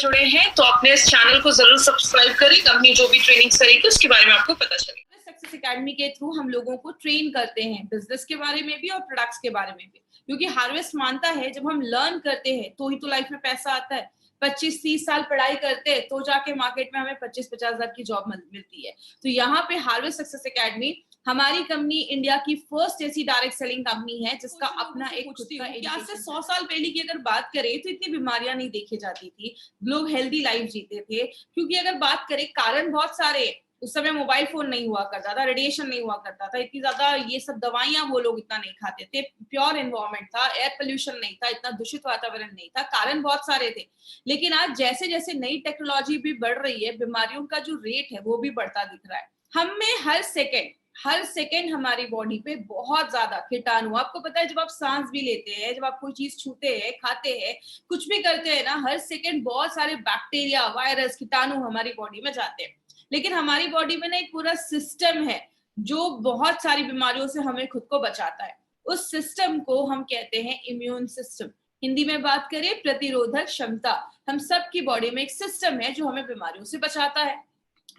जुड़े हैं तो अपने इस चैनल को जरूर सब्सक्राइब करें। कंपनी जो भी ट्रेनिंग करेगी उसके बारे में आपको पता चलेगा। सक्सेस एकेडमी के थ्रू हम लोगों को ट्रेन करते हैं बिजनेस के बारे में भी और प्रोडक्ट्स के बारे में भी, क्योंकि हार्वेस्ट मानता है जब हम लर्न करते हैं तो ही तो लाइफ में पैसा आता है। 25-30 साल पढ़ाई करते हैं तो जाके मार्केट में हमें 25-50 हजार की जॉब मिलती है। तो यहाँ पे हार्वेस्ट सक्सेस एकेडमी हमारी कंपनी इंडिया की फर्स्ट ऐसी डायरेक्ट सेलिंग कंपनी है जिसका अपना एक खुद का आज से 100 साल पहले की अगर बात करें तो इतनी बीमारियां नहीं देखी जाती थी, लोग हेल्दी लाइफ जीते थे। क्योंकि अगर बात करें कारण बहुत सारे, उस समय मोबाइल फोन नहीं हुआ करता था, रेडिएशन नहीं हुआ करता था, इतनी ज्यादा ये सब दवाइयां वो लोग इतना नहीं खाते थे, प्योर एनवायरमेंट था, एयर पोल्यूशन नहीं था, इतना दूषित वातावरण नहीं था, कारण बहुत सारे थे। लेकिन आज जैसे जैसे नई टेक्नोलॉजी भी बढ़ रही है, बीमारियों का जो रेट है वो भी बढ़ता दिख रहा है। हमें हर सेकेंड हमारी बॉडी पे बहुत ज्यादा कीटाणु, आपको पता है जब आप सांस भी लेते हैं, जब आप कोई चीज छूते हैं, खाते हैं, कुछ भी करते हैं ना, हर सेकेंड बहुत सारे बैक्टीरिया, वायरस, कीटाणु हमारी बॉडी में जाते हैं। लेकिन हमारी बॉडी में ना एक पूरा सिस्टम है जो बहुत सारी बीमारियों से हमें खुद को बचाता है। उस सिस्टम को हम कहते हैं इम्यून सिस्टम। हिंदी में बात करें प्रतिरोधक क्षमता। हम सब की बॉडी में एक सिस्टम है जो हमें बीमारियों से बचाता है।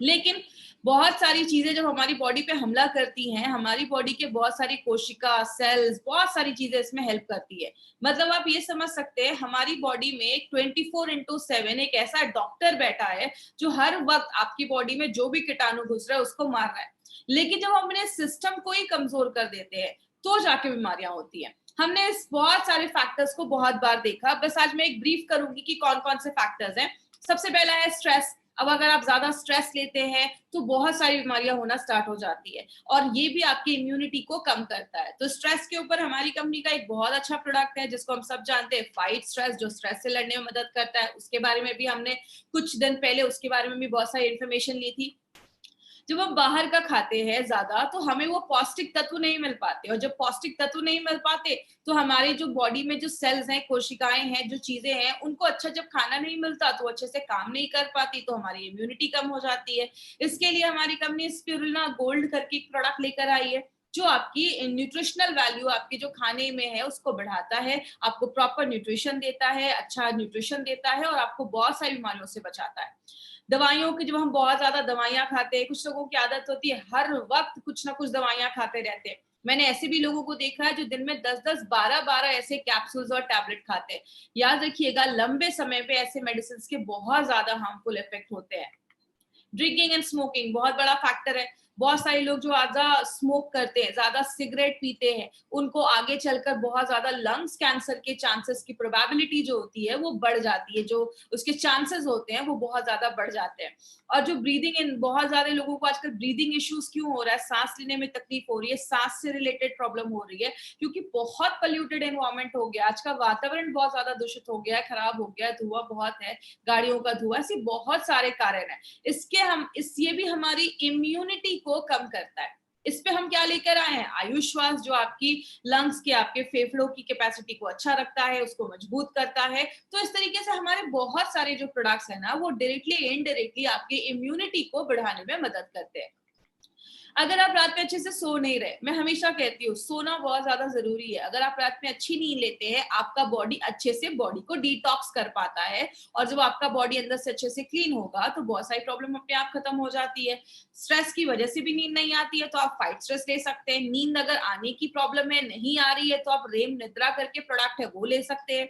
लेकिन बहुत सारी चीजें जब हमारी बॉडी पे हमला करती हैं, हमारी बॉडी के बहुत सारी कोशिका, सेल्स, बहुत सारी चीजें इसमें हेल्प करती है। मतलब आप ये समझ सकते हैं हमारी बॉडी में 24/7 एक ऐसा डॉक्टर बैठा है जो हर वक्त आपकी बॉडी में जो भी कीटाणु घुस रहा है उसको मार रहा है। लेकिन जब हम अपने सिस्टम को ही कमजोर कर देते हैं तो जाके बीमारियां होती हैं। हमने इस बहुत सारे फैक्टर्स को बहुत बार देखा, बस आज मैं एक ब्रीफ करूंगी कि कौन कौन से फैक्टर्स हैं। सबसे पहला है स्ट्रेस। अब अगर आप ज्यादा स्ट्रेस लेते हैं तो बहुत सारी बीमारियां होना स्टार्ट हो जाती है और ये भी आपकी इम्यूनिटी को कम करता है। तो स्ट्रेस के ऊपर हमारी कंपनी का एक बहुत अच्छा प्रोडक्ट है जिसको हम सब जानते हैं, फाइट स्ट्रेस, जो स्ट्रेस से लड़ने में मदद करता है। उसके बारे में भी हमने कुछ दिन पहले उसके बारे में भी बहुत सारी इन्फॉर्मेशन ली थी। जब हम बाहर का खाते हैं ज्यादा तो हमें वो पौष्टिक तत्व नहीं मिल पाते, और जब पौष्टिक तत्व नहीं मिल पाते तो हमारी जो बॉडी में जो सेल्स हैं, कोशिकाएं हैं, जो चीजें हैं, उनको अच्छा जब खाना नहीं मिलता तो अच्छे से काम नहीं कर पाती, तो हमारी इम्यूनिटी कम हो जाती है। इसके लिए हमारी कंपनी स्पिरुलिना गोल्ड करके एक प्रोडक्ट लेकर आई है जो आपकी न्यूट्रिशनल वैल्यू, आपके जो खाने में है उसको बढ़ाता है, आपको प्रॉपर न्यूट्रिशन देता है, अच्छा न्यूट्रिशन देता है और आपको बहुत सारी बीमारियों से बचाता है। दवाइयों की, जब हम बहुत ज्यादा दवाइयां खाते हैं, कुछ लोगों की आदत होती है हर वक्त कुछ ना कुछ दवाइयां खाते रहते हैं। मैंने ऐसे भी लोगों को देखा है जो दिन में 10-10, 12-12 ऐसे कैप्सूल्स और टैबलेट खाते हैं। याद रखिएगा लंबे समय पे ऐसे मेडिसिन के बहुत ज्यादा हार्मफुल इफेक्ट होते हैं। ड्रिंकिंग एंड स्मोकिंग बहुत बड़ा फैक्टर है। बहुत सारे लोग जो ज्यादा स्मोक करते हैं, ज्यादा सिगरेट पीते हैं, उनको आगे चलकर बहुत ज्यादा लंग्स कैंसर के चांसेस की प्रोबेबिलिटी जो होती है वो बढ़ जाती है, जो उसके चांसेस होते हैं वो बहुत ज्यादा बढ़ जाते हैं। और जो ब्रीदिंग इन, बहुत सारे लोगों को आजकल ब्रीदिंग इश्यूज क्यों हो रहा है, सांस लेने में तकलीफ हो रही है, सांस से रिलेटेड प्रॉब्लम हो रही है, क्योंकि बहुत पोल्यूटेड एनवायरमेंट हो गया, आज का वातावरण बहुत ज्यादा दूषित हो गया है, खराब हो गया है, धुआं बहुत है, गाड़ियों का धुआं, ऐसे बहुत सारे कारण है। ये भी हमारी इम्यूनिटी को कम करता है। इस पे हम क्या लेकर आए हैं, आयुश्वास, जो आपकी लंग्स के, आपके फेफड़ों की कैपेसिटी को अच्छा रखता है, उसको मजबूत करता है। तो इस तरीके से हमारे बहुत सारे जो प्रोडक्ट्स है ना वो डायरेक्टली इनडायरेक्टली आपकी इम्यूनिटी को बढ़ाने में मदद करते हैं। अगर आप रात में अच्छे से सो नहीं रहे, मैं हमेशा कहती हूँ सोना बहुत ज्यादा जरूरी है। अगर आप रात में अच्छी नींद लेते हैं, आपका बॉडी अच्छे से बॉडी को डिटॉक्स कर पाता है, और जब आपका बॉडी अंदर से अच्छे से क्लीन होगा तो बहुत सारी प्रॉब्लम अपने आप खत्म हो जाती है। स्ट्रेस की वजह से भी नींद नहीं आती है तो आप फाइट स्ट्रेस ले सकते हैं। नींद अगर आने की प्रॉब्लम है, नहीं आ रही है, तो आप रेम निद्रा करके प्रोडक्ट है वो ले सकते हैं।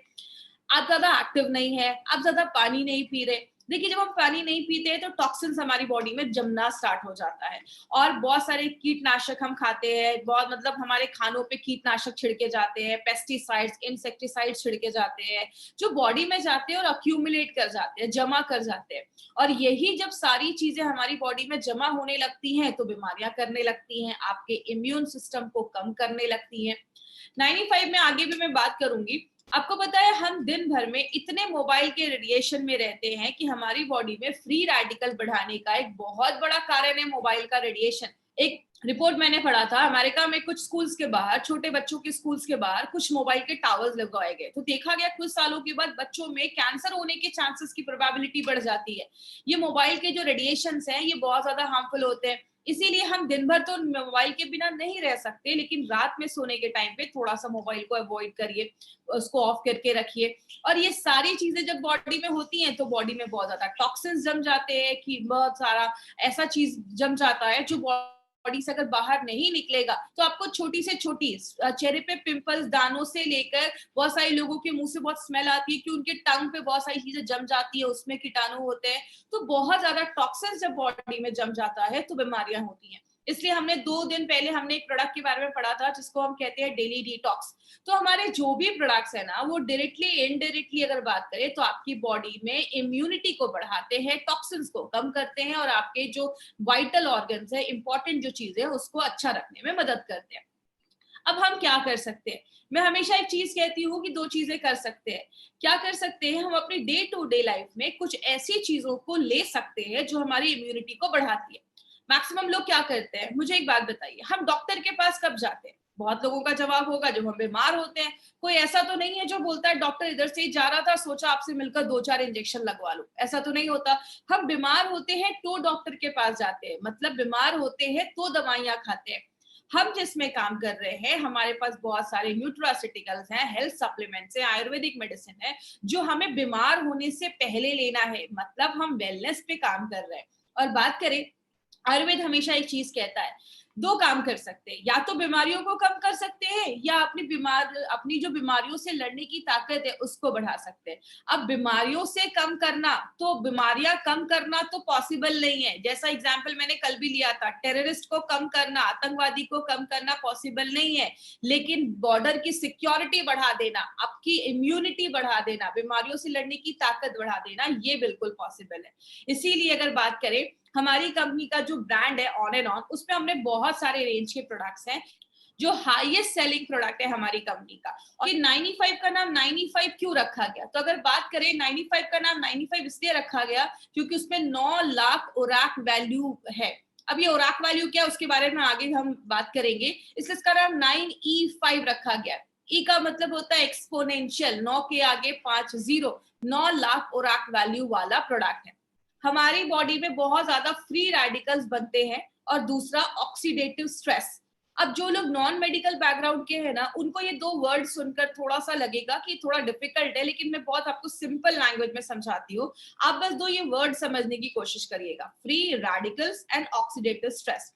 आप ज्यादा एक्टिव नहीं है, आप ज्यादा पानी नहीं पी रहे, देखिए जब हम पानी नहीं पीते हैं तो टॉक्सिन्स हमारी बॉडी में जमना स्टार्ट हो जाता है, और बहुत सारे कीटनाशक हम खाते हैं, बहुत मतलब हमारे खानों पे कीटनाशक छिड़के जाते हैं, पेस्टिसाइड्स, इंसेक्टिसाइड्स छिड़के जाते हैं, जो बॉडी में जाते हैं और अक्यूमुलेट कर जाते हैं, जमा कर जाते हैं। और यही जब सारी चीजें हमारी बॉडी में जमा होने लगती हैं तो बीमारियां करने लगती हैं, आपके इम्यून सिस्टम को कम करने लगती हैं। 95 में आगे भी मैं बात करूंगी। आपको पता है हम दिन भर में इतने मोबाइल के रेडिएशन में रहते हैं कि हमारी बॉडी में फ्री रेडिकल बढ़ाने का एक बहुत बड़ा कारण है मोबाइल का रेडिएशन। एक रिपोर्ट मैंने पढ़ा था, अमेरिका में कुछ स्कूल्स के बाहर, छोटे बच्चों के स्कूल्स के बाहर कुछ मोबाइल के टावर्स लगवाए गए, तो देखा गया कुछ सालों के बाद बच्चों में कैंसर होने के चांसेस की प्रोबेबिलिटी बढ़ जाती है। ये मोबाइल के जो रेडिएशंस हैं ये बहुत ज्यादा हार्मफुल होते हैं। इसीलिए हम दिन भर तो मोबाइल के बिना नहीं रह सकते, लेकिन रात में सोने के टाइम पे थोड़ा सा मोबाइल को अवॉइड करिए, उसको ऑफ करके रखिए। और ये सारी चीजें जब बॉडी में होती हैं तो बॉडी में बहुत ज्यादा टॉक्सिन्स जम जाते हैं, कि बहुत सारा ऐसा चीज जम जाता है जो बॉडी से अगर बाहर नहीं निकलेगा तो आपको छोटी से छोटी चेहरे पे पिंपल्स, दानों से लेकर बहुत सारे लोगों के मुंह से बहुत स्मेल आती है कि उनके टंग पे बहुत सारी चीजें जम जाती है, उसमें कीटाणु होते हैं। तो बहुत ज्यादा टॉक्सिन्स जब बॉडी में जम जाता है तो बीमारियां होती हैं। इसलिए हमने 2 दिन पहले हमने एक प्रोडक्ट के बारे में पढ़ा था जिसको हम कहते हैं डेली डिटॉक्स। तो हमारे जो भी प्रोडक्ट्स है ना, वो डायरेक्टली इनडायरेक्टली अगर बात करें तो आपकी बॉडी में इम्यूनिटी को बढ़ाते हैं, टॉक्सिन्स को कम करते हैं, और आपके जो वाइटल ऑर्गन्स है, इंपॉर्टेंट जो चीजें है, उसको अच्छा रखने में मदद करते हैं। अब हम क्या कर सकते हैं? मैं हमेशा एक चीज कहती हूँ कि 2 चीजें कर सकते हैं। क्या कर सकते हैं? हम अपनी डे टू डे लाइफ में कुछ ऐसी चीजों को ले सकते हैं जो हमारी इम्यूनिटी को बढ़ाती है। मैक्सिमम लोग क्या करते हैं, मुझे एक बात बताइए, हम डॉक्टर के पास कब जाते हैं? बहुत लोगों का जवाब होगा जब हम बीमार होते हैं। कोई ऐसा तो नहीं है जो बोलता है डॉक्टर इधर से ही जा रहा था, सोचा आपसे मिलकर 2-4 इंजेक्शन लगवा लो। ऐसा तो नहीं होता। हम बीमार होते हैं तो डॉक्टर के पास जाते हैं, मतलब बीमार होते हैं तो दवाइयां खाते हैं। हम जिसमें काम कर रहे हैं, हमारे पास बहुत सारे न्यूट्रास्यूटिकल्स हैं, हेल्थ सप्लीमेंट्स हैं, आयुर्वेदिक मेडिसिन है, जो हमें बीमार होने से पहले लेना है, मतलब हम वेलनेस पे काम कर रहे हैं। और बात करें, आयुर्वेद हमेशा एक चीज कहता है, 2 काम कर सकते हैं, या तो बीमारियों को कम कर सकते हैं, या अपनी जो बीमारियों से लड़ने की ताकत है उसको बढ़ा सकते हैं। अब बीमारियों से कम करना, तो बीमारियां कम करना तो पॉसिबल नहीं है। जैसा एग्जाम्पल मैंने कल भी लिया था, टेररिस्ट को कम करना, आतंकवादी को कम करना पॉसिबल नहीं है, लेकिन बॉर्डर की सिक्योरिटी बढ़ा देना, आपकी इम्यूनिटी बढ़ा देना, बीमारियों से लड़ने की ताकत बढ़ा देना, ये बिल्कुल पॉसिबल है। इसीलिए अगर बात करें, हमारी कंपनी का जो ब्रांड है ऑन एंड ऑन, उसमें हमने बहुत सारे रेंज के प्रोडक्ट्स हैं, जो हाईएस्ट सेलिंग प्रोडक्ट है हमारी कंपनी का। और ये 95 का नाम 95 क्यों रखा गया? तो अगर बात करें, 95 का नाम 95 इसलिए रखा गया क्योंकि उसमें 9 लाख ओराक वैल्यू है। अब ये ओराक वैल्यू क्या है उसके बारे में आगे हम बात करेंगे, इसलिए इसका नाम 9E5 रखा गया। ई का मतलब होता है एक्सपोनेंशियल, 9 के आगे 5 जीरो, 9 लाख ओराक वैल्यू वाला प्रोडक्ट है। हमारी बॉडी में बहुत ज्यादा फ्री रेडिकल्स बनते हैं, और दूसरा ऑक्सीडेटिव स्ट्रेस। अब जो लोग नॉन मेडिकल बैकग्राउंड के हैं ना, उनको ये 2 वर्ड सुनकर थोड़ा सा लगेगा कि थोड़ा डिफिकल्ट है, लेकिन मैं बहुत आपको सिंपल लैंग्वेज में समझाती हूँ। आप बस 2 ये वर्ड समझने की कोशिश करिएगा, free radicals and oxidative stress.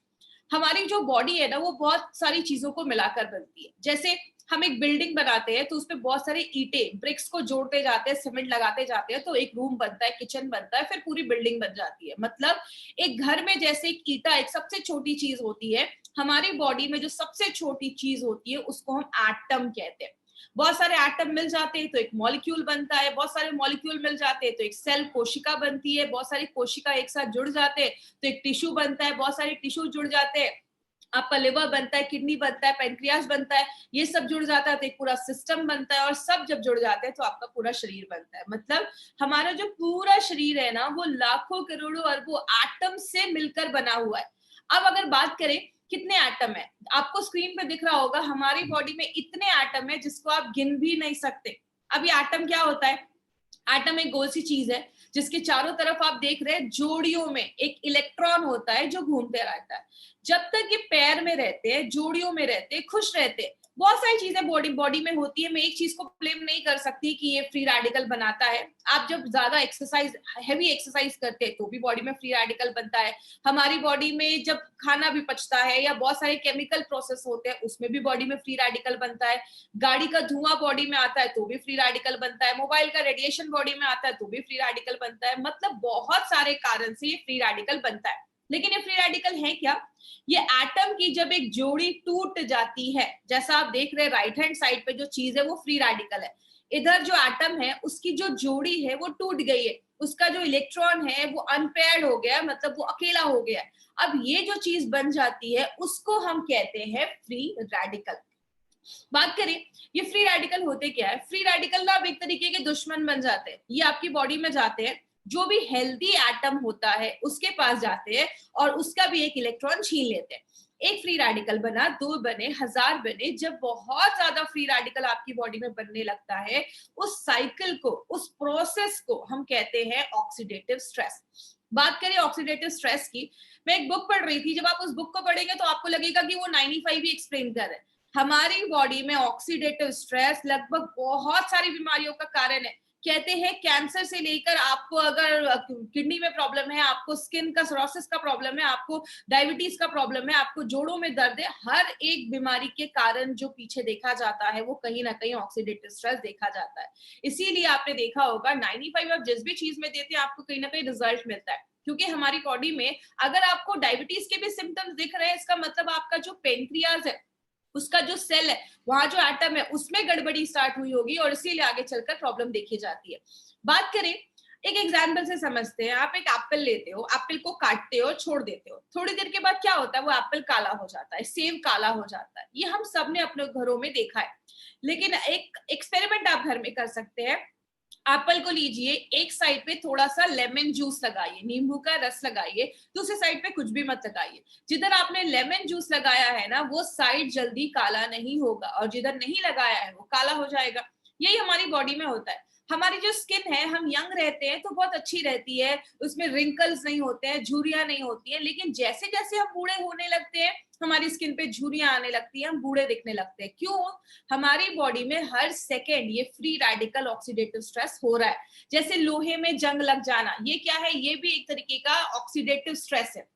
हमारी जो बॉडी है ना, वो बहुत सारी चीजों को मिलाकर बनती है। जैसे हम एक बिल्डिंग बनाते हैं तो उसमें बहुत सारे ईंटें, ब्रिक्स को जोड़ते जाते हैं, सीमेंट लगाते जाते हैं, तो एक रूम बनता है, किचन बनता है, फिर पूरी बिल्डिंग बन जाती है। मतलब एक घर में जैसे एक ईंटा एक सबसे छोटी चीज होती है, हमारी बॉडी में जो सबसे छोटी चीज होती है उसको हम एटम कहते हैं। बहुत सारे एटम मिल जाते हैं तो एक मॉलिक्यूल बनता है, बहुत सारे मॉलिक्यूल मिल जाते हैं तो एक सेल, कोशिका बनती है, बहुत सारी कोशिका एक साथ जुड़ जाते हैं तो एक टिश्यू बनता है, बहुत सारे टिश्यू जुड़ जाते हैं, आपका लिवर बनता है, किडनी बनता है, पेनक्रियास बनता है, ये सब जुड़ जाता है तो एक पूरा सिस्टम बनता है, और सब जब जुड़ जाते हैं तो आपका पूरा शरीर बनता है। मतलब हमारा जो पूरा शरीर है ना, वो लाखों करोड़ों अरबों एटम से मिलकर बना हुआ है। अब अगर बात करें कितने एटम है, आपको स्क्रीन पे दिख रहा होगा, हमारी बॉडी में इतने एटम है जिसको आप गिन भी नहीं सकते। अब ये एटम क्या होता है? एटम एक गोल सी चीज है जिसके चारों तरफ आप देख रहे हैं जोड़ियों में एक इलेक्ट्रॉन होता है जो घूमते रहता है। जब तक ये पैर में रहते हैं, जोड़ियों में रहते हैं, खुश रहते हैं, बहुत सारी चीजें बॉडी में होती है। मैं एक चीज को ब्लेम नहीं कर सकती कि ये फ्री रेडिकल बनाता है। आप जब ज्यादा एक्सरसाइज, हैवी एक्सरसाइज करते हैं तो भी बॉडी में फ्री रेडिकल बनता है। हमारी बॉडी में जब खाना भी पचता है या बहुत सारे केमिकल प्रोसेस होते हैं उसमें भी बॉडी में फ्री रेडिकल बनता है। गाड़ी का धुआं बॉडी में आता है तो भी फ्री रेडिकल बनता है। मोबाइल का रेडिएशन बॉडी में आता है तो भी फ्री रेडिकल बनता है। मतलब बहुत सारे कारण से ये फ्री रेडिकल बनता है। लेकिन ये फ्री रेडिकल है क्या? ये एटम की जब एक जोड़ी टूट जाती है, जैसा आप देख रहे हैं राइट हैंड साइड पे जो चीज है वो फ्री रेडिकल है। इधर जो एटम है उसकी जो जोड़ी है वो टूट गई है, उसका जो इलेक्ट्रॉन है वो अनपेयर्ड हो गया, मतलब वो अकेला हो गया। अब ये जो चीज बन जाती है उसको हम कहते हैं फ्री रेडिकल। बात करें ये फ्री रेडिकल होते क्या है? फ्री रेडिकल ना अब एक तरीके के दुश्मन बन जाते हैं। ये आपकी बॉडी में जाते हैं, जो भी हेल्दी एटम होता है उसके पास जाते हैं और उसका भी एक इलेक्ट्रॉन छीन लेते हैं। एक फ्री रेडिकल बना, 2 बने, 1000 बने। जब बहुत ज्यादा फ्री रेडिकल आपकी बॉडी में बनने लगता है, उस साइकिल को, उस प्रोसेस को हम कहते हैं ऑक्सीडेटिव स्ट्रेस। बात करें ऑक्सीडेटिव स्ट्रेस की, मैं एक बुक पढ़ रही थी, जब आप उस बुक को पढ़ेंगे तो आपको लगेगा कि वो 95 ही एक्सप्लेन कर रहे हैं। हमारी बॉडी में ऑक्सीडेटिव स्ट्रेस लगभग बहुत सारी बीमारियों का कारण है। कहते हैं कैंसर से लेकर आपको अगर किडनी में प्रॉब्लम है, आपको स्किन का सोरोसिस का प्रॉब्लम है, आपको डायबिटीज का प्रॉब्लम है, आपको जोड़ों में दर्द है, हर एक बीमारी के कारण जो पीछे देखा जाता है वो कहीं ना कहीं ऑक्सीडेटिव स्ट्रेस देखा जाता है। इसीलिए आपने देखा होगा 95 आप जिस भी चीज में देते हैं आपको कहीं ना कहीं रिजल्ट मिलता है, क्योंकि हमारी बॉडी में अगर आपको डायबिटीज के भी सिम्टम्स दिख रहे हैं, इसका मतलब आपका जो पेनक्रियाज है, उसका जो सेल है, वहां जो एटम है, उसमें गड़बड़ी स्टार्ट हुई होगी और इसीलिए आगे चलकर प्रॉब्लम देखी जाती है। बात करें, एक एग्जाम्पल से समझते हैं। आप एक एप्पल लेते हो, एप्पल को काटते हो, छोड़ देते हो, थोड़ी देर के बाद क्या होता है, वो एप्पल काला हो जाता है, सेब काला हो जाता है। ये हम सब ने अपने घरों में देखा है। लेकिन एक एक्सपेरिमेंट आप घर में कर सकते हैं। एप्पल को लीजिए, एक साइड पे थोड़ा सा लेमन जूस लगाइए, नींबू का रस लगाइए, दूसरी साइड पे कुछ भी मत लगाइए। जिधर आपने लेमन जूस लगाया है ना, वो साइड जल्दी काला नहीं होगा, और जिधर नहीं लगाया है वो काला हो जाएगा। यही हमारी बॉडी में होता है। हमारी जो स्किन है, हम यंग रहते हैं तो बहुत अच्छी रहती है, उसमें रिंकल्स नहीं होते हैं, झुर्रियां नहीं होती है। लेकिन जैसे जैसे हम बूढ़े होने लगते हैं, हमारी स्किन पे झुर्रियां आने लगती है, हम बूढ़े दिखने लगते हैं। क्यों? हमारी बॉडी में हर सेकेंड ये फ्री रेडिकल ऑक्सीडेटिव स्ट्रेस हो रहा है। जैसे लोहे में जंग लग जाना, ये क्या है? ये भी एक तरीके का ऑक्सीडेटिव स्ट्रेस है।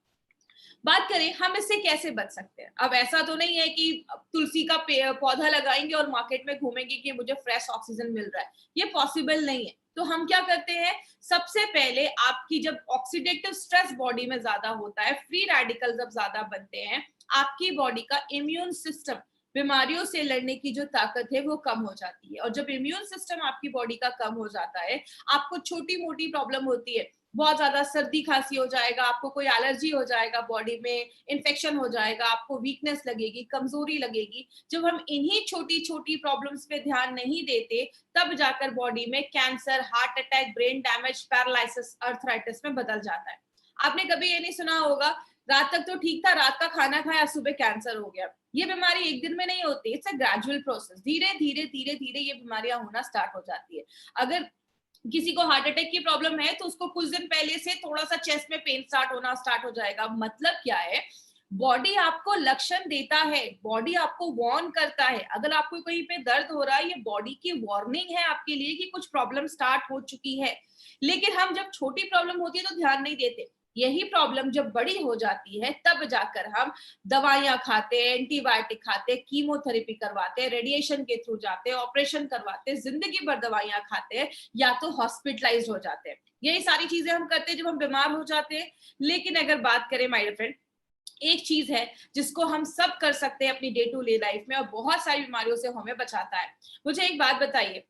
बात करें हम इससे कैसे बच सकते हैं। अब ऐसा तो नहीं है कि तुलसी का पौधा लगाएंगे और मार्केट में घूमेंगे कि मुझे फ्रेश ऑक्सीजन मिल रहा है, ये पॉसिबल नहीं है। तो हम क्या करते हैं, सबसे पहले आपकी जब ऑक्सीडेटिव स्ट्रेस बॉडी में ज्यादा होता है, फ्री रेडिकल जब ज्यादा बनते हैं, आपकी बॉडी का इम्यून सिस्टम, बीमारियों से लड़ने की जो ताकत है वो कम हो जाती है। और जब इम्यून सिस्टम आपकी बॉडी का कम हो जाता है, आपको छोटी मोटी प्रॉब्लम होती है, बहुत ज्यादा सर्दी खांसी हो जाएगा, आपको कोई एलर्जी हो जाएगा, बॉडी में इन्फेक्शन हो जाएगा, आपको वीकनेस लगेगी, कमजोरी लगेगी। जब हम इन्हीं छोटी छोटी प्रॉब्लम्स पे ध्यान नहीं देते, तब जाकर बॉडी में cancer, heart attack, brain damage, paralysis, arthritis में बदल जाता है। आपने कभी ये नहीं सुना होगा, रात तक तो ठीक था, रात का खाना खाया, सुबह कैंसर हो गया। ये बीमारी एक दिन में नहीं होती, इट्स अ ग्रेजुअल प्रोसेस। धीरे धीरे धीरे धीरे ये बीमारियां होना स्टार्ट हो जाती है। अगर किसी को हार्ट अटैक की प्रॉब्लम है तो उसको कुछ दिन पहले से थोड़ा सा चेस्ट में पेन होना स्टार्ट हो जाएगा। मतलब क्या है, बॉडी आपको लक्षण देता है, बॉडी आपको वार्न करता है। अगर आपको कहीं पे दर्द हो रहा है, ये बॉडी की वार्निंग है आपके लिए कि कुछ प्रॉब्लम स्टार्ट हो चुकी है। लेकिन हम जब छोटी प्रॉब्लम होती है तो ध्यान नहीं देते। यही प्रॉब्लम जब बड़ी हो जाती है, तब जाकर हम दवाइयां खाते हैं, एंटीबायोटिक खाते हैं, कीमोथेरेपी करवाते हैं, रेडिएशन के थ्रू जाते हैं, ऑपरेशन करवाते हैं, जिंदगी भर दवाइयां खाते हैं, या तो हॉस्पिटलाइज हो जाते हैं। यही सारी चीजें हम करते हैं जब हम बीमार हो जाते हैं। लेकिन अगर बात करें माय फ्रेंड, एक चीज है जिसको हम सब कर सकते हैं अपनी डे टू डे लाइफ में, और बहुत सारी बीमारियों से हमें बचाता है। मुझे एक बात बताइए,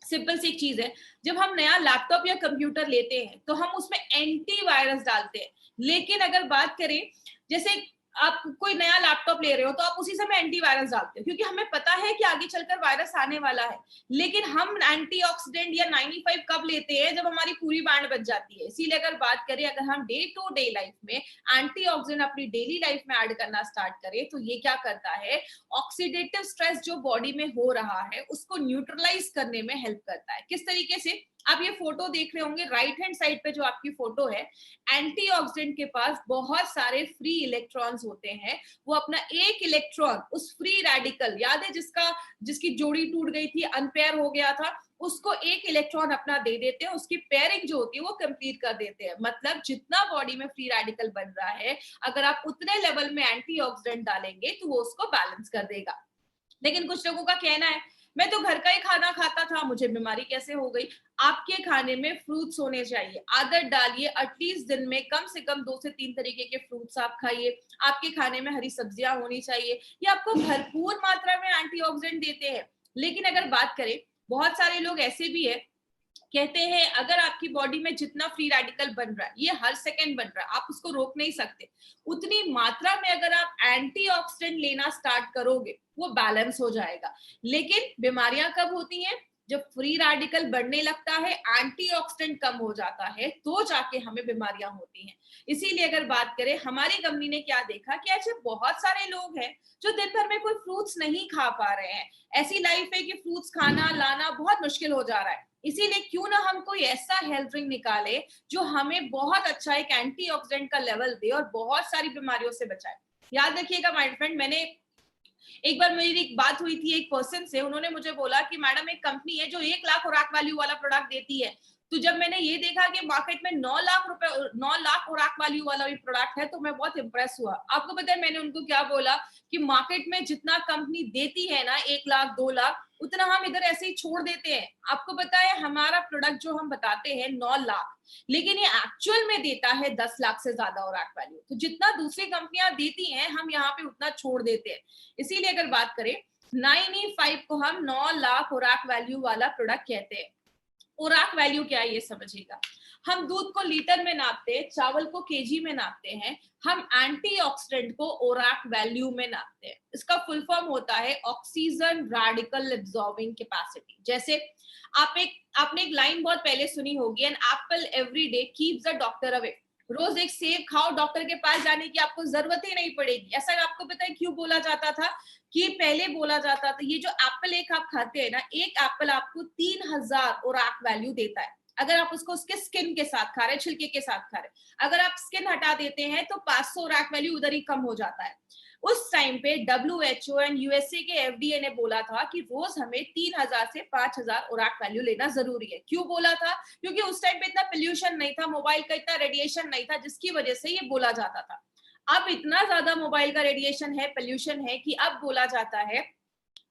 सिंपल सी एक चीज है, जब हम नया लैपटॉप या कंप्यूटर लेते हैं तो हम उसमें एंटीवायरस डालते हैं। लेकिन अगर बात करें, जैसे आप कोई नया लैपटॉप ले रहे हो तो आप उसी समय एंटीवायरस डालते हो, क्योंकि हमें पता है कि आगे चलकर वायरस आने वाला है। लेकिन हम एंटीऑक्सीडेंट या 95 कब लेते हैं? जब हमारी पूरी बैंड बच जाती है। इसीलिए अगर बात करें, अगर हम डे टू डे लाइफ में एंटीऑक्सीडेंट अपनी डेली लाइफ में ऐड करना स्टार्ट करें, तो ये क्या करता है, ऑक्सीडेटिव स्ट्रेस जो बॉडी में हो रहा है उसको न्यूट्रलाइज करने में हेल्प करता है। किस तरीके से? आप ये फोटो देख रहे होंगे, राइट हैंड साइड पे जो आपकी फोटो है, एंटीऑक्सीडेंट के पास बहुत सारे फ्री इलेक्ट्रॉन्स होते हैं। वो अपना एक इलेक्ट्रॉन उस फ्री रेडिकल, याद है जिसकी जोड़ी टूट गई थी, अनपेयर हो गया था, उसको एक इलेक्ट्रॉन अपना दे देते हैं, उसकी पेयरिंग जो होती है वो कंप्लीट कर देते हैं। मतलब जितना बॉडी में फ्री रेडिकल बन रहा है, अगर आप उतने लेवल में एंटीऑक्सीडेंट डालेंगे तो वो उसको बैलेंस कर देगा। लेकिन कुछ लोगों का कहना है, मैं तो घर का ही खाना खाता था, मुझे बीमारी कैसे हो गई? आपके खाने में फ्रूट्स होने चाहिए, आदत डालिए, एटलीस्ट दिन में कम से कम 2 से 3 तरीके के फ्रूट्स आप खाइए। आपके खाने में हरी सब्जियां होनी चाहिए, ये आपको भरपूर मात्रा में एंटीऑक्सीडेंट देते हैं। लेकिन अगर बात करें, बहुत सारे लोग ऐसे भी है, कहते हैं अगर आपकी बॉडी में जितना फ्री रेडिकल बन रहा है, ये हर सेकंड बन रहा है, आप उसको रोक नहीं सकते, उतनी मात्रा में अगर आप एंटीऑक्सीडेंट लेना स्टार्ट करोगे, वो बैलेंस हो जाएगा। लेकिन बीमारियां कब होती हैं? जब फ्री रेडिकल बढ़ने लगता है, एंटीऑक्सीडेंट कम हो जाता है, तो जाके हमें बीमारियां होती हैं। इसीलिए अगर बात करें, हमारी कंपनी ने क्या देखा कि ऐसे बहुत सारे लोग हैं जो दिन भर में कोई फ्रूट्स नहीं खा पा रहे हैं। ऐसी लाइफ है कि फ्रूट्स खाना लाना बहुत मुश्किल हो जा रहा है। इसीलिए क्यों ना हम कोई ऐसा हेल्थ ड्रिंक निकाले जो हमें बहुत अच्छा एक एंटीऑक्सीडेंट का लेवल दे और बहुत सारी बीमारियों से बचाए। याद रखिएगा माय फ्रेंड, मैंने एक बार मेरी एक बात हुई थी एक पर्सन से, उन्होंने मुझे बोला कि मैडम एक कंपनी है जो 1 लाख खुराक वैल्यू वाला प्रोडक्ट देती है। तो जब मैंने ये देखा कि मार्केट में 9 लाख खुराक वैल्यू वाला भी प्रोडक्ट है, तो मैं बहुत इंप्रेस हुआ। आपको पता है मैंने उनको क्या बोला कि मार्केट में जितना कंपनी देती है ना 1 लाख 2 लाख, उतना हम इधर ऐसे ही छोड़ देते हैं। आपको पता है हमारा प्रोडक्ट जो हम बताते हैं 9 लाख, लेकिन ये एक्चुअल में देता है 10 लाख से ज्यादा और वैल्यू। तो जितना दूसरी कंपनियां देती हैं हम यहाँ पे उतना छोड़ देते हैं। इसीलिए अगर बात करें 9E5 को हम 9 लाख खुराक वैल्यू वाला प्रोडक्ट कहते हैं। खुराक वैल्यू क्या है ये समझिएगा। हम दूध को लीटर में नापते हैं, चावल को केजी में नापते हैं, हम एंटीऑक्सीडेंट को ओराक वैल्यू में नापते हैं। इसका फुल फॉर्म होता है ऑक्सीजन रेडिकल एब्जॉर्बिंग कैपेसिटी। जैसे आपने एक लाइन बहुत पहले सुनी होगी, an apple every day keeps the doctor away. रोज एक सेब खाओ, डॉक्टर के पास जाने की आपको जरूरत ही नहीं पड़ेगी। ऐसा आपको पता है क्यों बोला जाता था? कि पहले बोला जाता था ये जो एप्पल एक आप खाते हैं ना, एक एप्पल आपको 3000 ओराक वैल्यू देता है अगर आप उसको उसके स्किन के साथ खा रहे हैं, छिलके के साथ खा रहे हैं। अगर आप स्किन हटा देते हैं तो 500 ओराक वैल्यू उधर ही कम हो जाता है। उस टाइम पे WHO एंड यूएसए के FDA ने बोला था कि रोज हमें 3000 से 5000 ओराक वैल्यू लेना जरूरी है। क्यों बोला था? क्योंकि उस टाइम पे इतना पोल्यूशन नहीं था, मोबाइल का इतना रेडिएशन नहीं था, जिसकी वजह से ये बोला जाता था। अब इतना ज्यादा मोबाइल का रेडिएशन है, पोल्यूशन है, कि अब बोला जाता है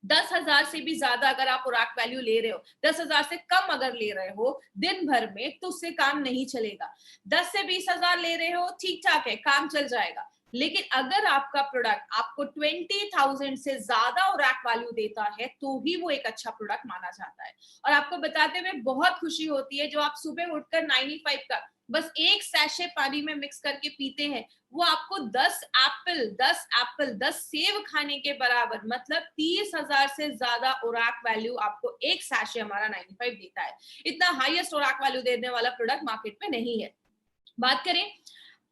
10,000 से भी ज्यादा अगर आप खुराक वैल्यू ले रहे हो, 10,000 से कम अगर ले रहे हो दिन भर में, तो उससे काम नहीं चलेगा। 10 से 20,000 ले रहे हो, ठीक ठाक है, काम चल जाएगा। लेकिन अगर आपका प्रोडक्ट आपको 20,000 से ज्यादा खुराक वैल्यू देता है, तो ही वो एक अच्छा प्रोडक्ट माना जाता है। और आपको बताते हुए बहुत खुशी होती है, जो आप सुबह उठकर 9E5 का बस एक सैशे पानी में मिक्स करके पीते हैं, वो आपको 10 सेब खाने के बराबर, मतलब 30,000 से ज्यादा ओराक वैल्यू आपको एक सैशे हमारा 9E5 देता है। इतना हाईएस्ट ओराक वैल्यू देने वाला प्रोडक्ट मार्केट में नहीं है। बात करें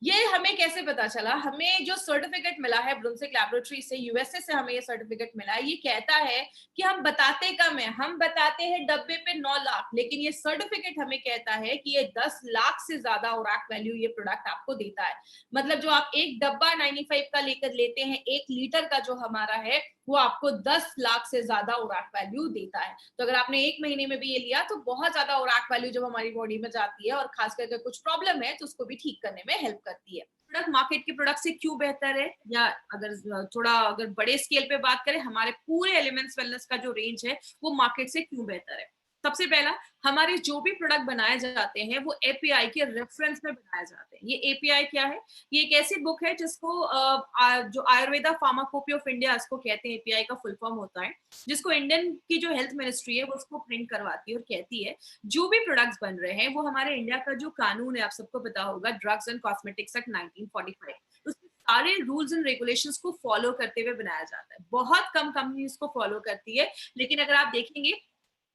ये हमें कैसे पता चला, हमें जो सर्टिफिकेट मिला है ब्रुंसविक लैबोरेटरी से, यूएसए से हमें ये सर्टिफिकेट मिला है। ये कहता है कि हम बताते कम है, हम बताते हैं डब्बे पे 9 लाख, लेकिन ये सर्टिफिकेट हमें कहता है कि ये 10 लाख से ज्यादा ओराक वैल्यू ये प्रोडक्ट आपको देता है। मतलब जो आप एक डब्बा 9E5 का लेकर लेते हैं, 1 लीटर का जो हमारा है, वो आपको 10 लाख से ज्यादा ओराक वैल्यू देता है। तो अगर आपने 1 महीने में भी ये लिया, तो बहुत ज्यादा ओराक वैल्यू जब हमारी बॉडी में जाती है, और खास करके कुछ प्रॉब्लम है, तो उसको भी ठीक करने में हेल्प करती है। प्रोडक्ट मार्केट के प्रोडक्ट से क्यों बेहतर है, या अगर बड़े स्केल पे बात करें, हमारे पूरे एलिमेंट्स वेलनेस का जो रेंज है वो मार्केट से क्यों बेहतर है। सबसे पहला, हमारे जो भी प्रोडक्ट बनाए जाते हैं वो एपीआई के रेफरेंस में बनाए जाते हैं। ये एपीआई क्या है? ये एक ऐसी बुक है जिसको जो आयुर्वेदा फार्माकोपी ऑफ इंडिया इसको कहते हैं, एपीआई का फुल फॉर्म होता है, जिसको इंडियन की जो हेल्थ मिनिस्ट्री है वो उसको प्रिंट करवाती है और कहती है जो भी प्रोडक्ट्स बन रहे हैं वो हमारे इंडिया का जो कानून है, आप सबको पता होगा, ड्रग्स एंड कॉस्मेटिक्स एक्ट 1945, उसके सारे रूल्स एंड रेगुलेशंस को फॉलो करते हुए बनाया जाता है। बहुत कम कंपनी इसको फॉलो करती है, लेकिन अगर आप देखेंगे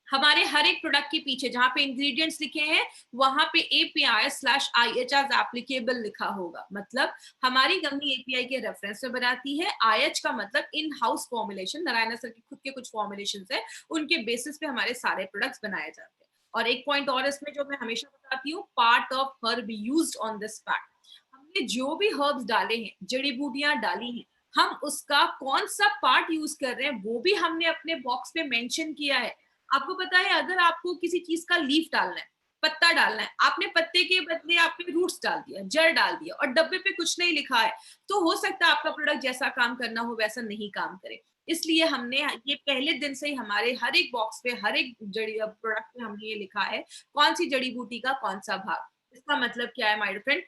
हमारे हर एक प्रोडक्ट के पीछे जहां पे इंग्रेडिएंट्स लिखे हैं, वहां पे API/IH एज एप्लीकेबल लिखा होगा। मतलब हमारी कंपनी API के रेफरेंस में बनाती है। IH का मतलब in house formulation, Narayan sir के खुद के कुछ फॉर्मुलेशंस है, उनके बेसिस पे हमारे सारे प्रोडक्ट्स बनाए जाते हैं। और एक पॉइंट और इसमें जो मैं हमेशा बताती हूँ, part of herb used on this pack. हमने जो भी हर्ब्स डाले हैं, जड़ी बूटियां डाली हैं, हम उसका कौन सा पार्ट यूज कर रहे हैं वो भी हमने अपने बॉक्स पे मेंशन किया है। आपको पता है, अगर आपको किसी चीज का लीफ डालना है, पत्ता डालना है, आपने पत्ते के बदले आपने रूट्स डाल दिया, जड़ डाल दिया, और डब्बे पे कुछ नहीं लिखा है, तो हो सकता है आपका प्रोडक्ट जैसा काम करना हो वैसा नहीं काम करे। इसलिए हमने ये पहले दिन से ही हमारे हर एक बॉक्स पे, हर एक जड़ी प्रोडक्ट पे हमने ये लिखा है कौन सी जड़ी बूटी का कौन सा भाग। इसका मतलब क्या है माय फ्रेंड?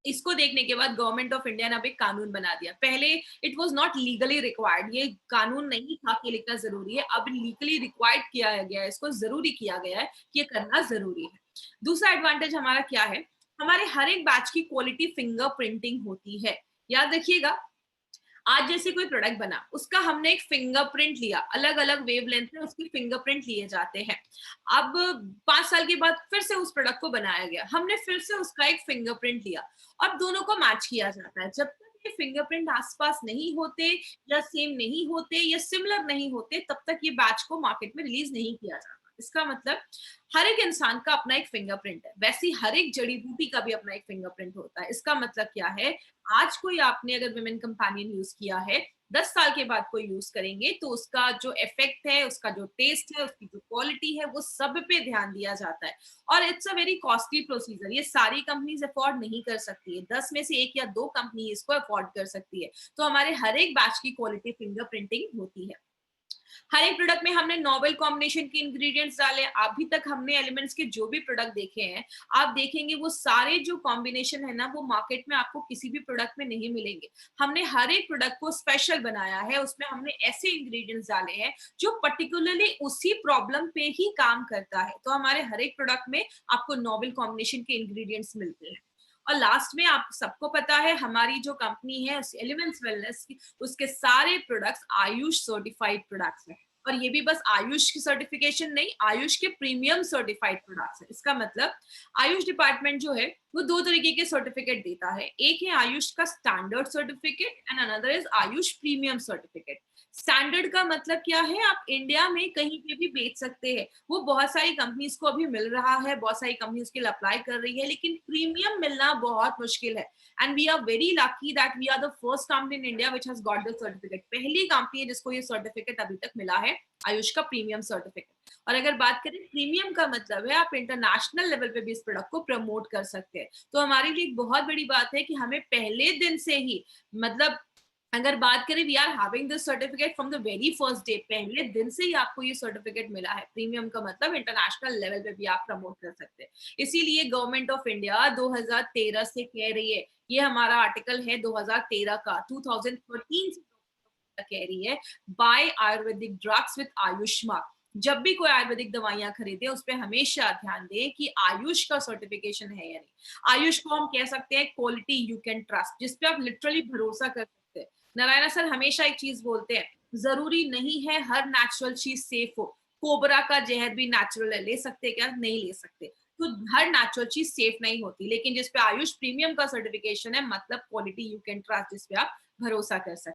इसको देखने के बाद गवर्नमेंट ऑफ इंडिया ने अब एक कानून बना दिया। पहले it was not legally required, ये कानून नहीं था कि लिखना जरूरी है, अब लीगली रिक्वायर्ड किया गया है, इसको जरूरी किया गया है कि ये करना जरूरी है। दूसरा एडवांटेज हमारा क्या है, हमारे हर एक बैच की क्वालिटी फिंगर प्रिंटिंग होती है। याद रखिएगा, आज जैसे कोई प्रोडक्ट बना, उसका हमने एक फिंगरप्रिंट लिया, अलग अलग वेवलेंथ में उसकी फिंगरप्रिंट लिए जाते हैं। अब 5 साल के बाद फिर से उस प्रोडक्ट को बनाया गया, हमने फिर से उसका एक फिंगरप्रिंट लिया और दोनों को मैच किया जाता है। जब तक ये फिंगरप्रिंट आसपास नहीं होते या सेम नहीं होते या सिमिलर नहीं होते, तब तक ये बैच को मार्केट में रिलीज नहीं किया जाता। इसका मतलब हर एक इंसान का अपना एक फिंगरप्रिंट है, वैसे हर एक जड़ी बूटी का भी अपना एक फिंगरप्रिंट होता है। इसका मतलब क्या है, आज कोई आपने अगर विमेन कंपेनियन यूज किया है, 10 साल के बाद कोई यूज करेंगे तो उसका जो इफेक्ट है, उसका जो टेस्ट है, उसकी जो क्वालिटी है, वो सब पे ध्यान दिया जाता है। और it's a very costly procedure, ये सारी कंपनीज अफोर्ड नहीं कर सकती है, 10 में से 1 या 2 कंपनी इसको अफोर्ड कर सकती है। तो हमारे हर एक बैच की क्वालिटी फिंगरप्रिंटिंग होती है। हर एक प्रोडक्ट में हमने नोवेल कॉम्बिनेशन के इंग्रेडिएंट्स डाले। अभी तक हमने एलिमेंट्स के जो भी प्रोडक्ट देखे हैं, आप देखेंगे वो सारे जो कॉम्बिनेशन है ना, वो मार्केट में आपको किसी भी प्रोडक्ट में नहीं मिलेंगे। हमने हर एक प्रोडक्ट को स्पेशल बनाया है, उसमें हमने ऐसे इंग्रेडिएंट्स डाले हैं जो पर्टिकुलरली उसी प्रॉब्लम पे ही काम करता है। तो हमारे हर एक प्रोडक्ट में आपको नोवेल कॉम्बिनेशन के इंग्रेडिएंट्स मिलते हैं। और लास्ट में आप सबको पता है, हमारी जो कंपनी है एलिमेंट्स वेलनेस की, उसके सारे प्रोडक्ट्स आयुष सर्टिफाइड प्रोडक्ट्स हैं। और ये भी बस आयुष की सर्टिफिकेशन नहीं, आयुष के प्रीमियम सर्टिफाइड प्रोडक्ट्स है। इसका मतलब आयुष डिपार्टमेंट जो है वो 2 तरीके के सर्टिफिकेट देता है, एक है आयुष का standard certificate and another is Ayush premium certificate. Standard का मतलब क्या है, आप इंडिया में कहीं पे भी बेच सकते हैं, वो बहुत सारी कंपनीज को अभी मिल रहा है, बहुत सारी कंपनी उसके लिए अप्लाई कर रही है, लेकिन प्रीमियम मिलना बहुत मुश्किल है। And we are very lucky that we are the first company in India which has got the certificate. पहली कंपनी है जिसको ये सर्टिफिकेट अभी तक मिला है, आयुष का प्रीमियम सर्टिफिकेट। और अगर बात करें प्रीमियम का मतलब है, आप इंटरनेशनल लेवल पे भी इस प्रोडक्ट को प्रमोट कर सकते हैं। तो हमारे लिए एक बहुत बड़ी बात है कि हमें पहले दिन से ही, मतलब अगर बात करें, we are having this certificate from the very first day, पहले दिन से ही आपको ये सर्टिफिकेट मिला है। प्रीमियम का मतलब इंटरनेशनल लेवल पे भी आप प्रमोट कर सकते हैं। इसीलिए गवर्नमेंट ऑफ इंडिया 2013 से कह रही है, ये हमारा आर्टिकल है 2013 का, 2013 से कह रही है, by Ayurvedic drugs with AYUSH mark. जब भी कोई आयुर्वेदिक दवाइयां खरीदे, उस पर हमेशा ध्यान दें कि आयुष का सर्टिफिकेशन है या नहीं। आयुष को हम कह सकते हैं क्वालिटी यू कैन ट्रस्ट, जिसपे आप लिटरली भरोसा कर सकते हैं। नारायणा सर हमेशा एक चीज बोलते हैं, जरूरी नहीं है हर नेचुरल चीज सेफ हो। कोबरा का जहर भी नेचुरल है, ले सकते क्या? नहीं ले सकते। तो हर नेचुरल चीज सेफ नहीं होती, लेकिन जिसपे आयुष प्रीमियम का सर्टिफिकेशन है, मतलब क्वालिटी यू कैन ट्रस्ट, जिसपे आप भरोसा कर सकते हैं।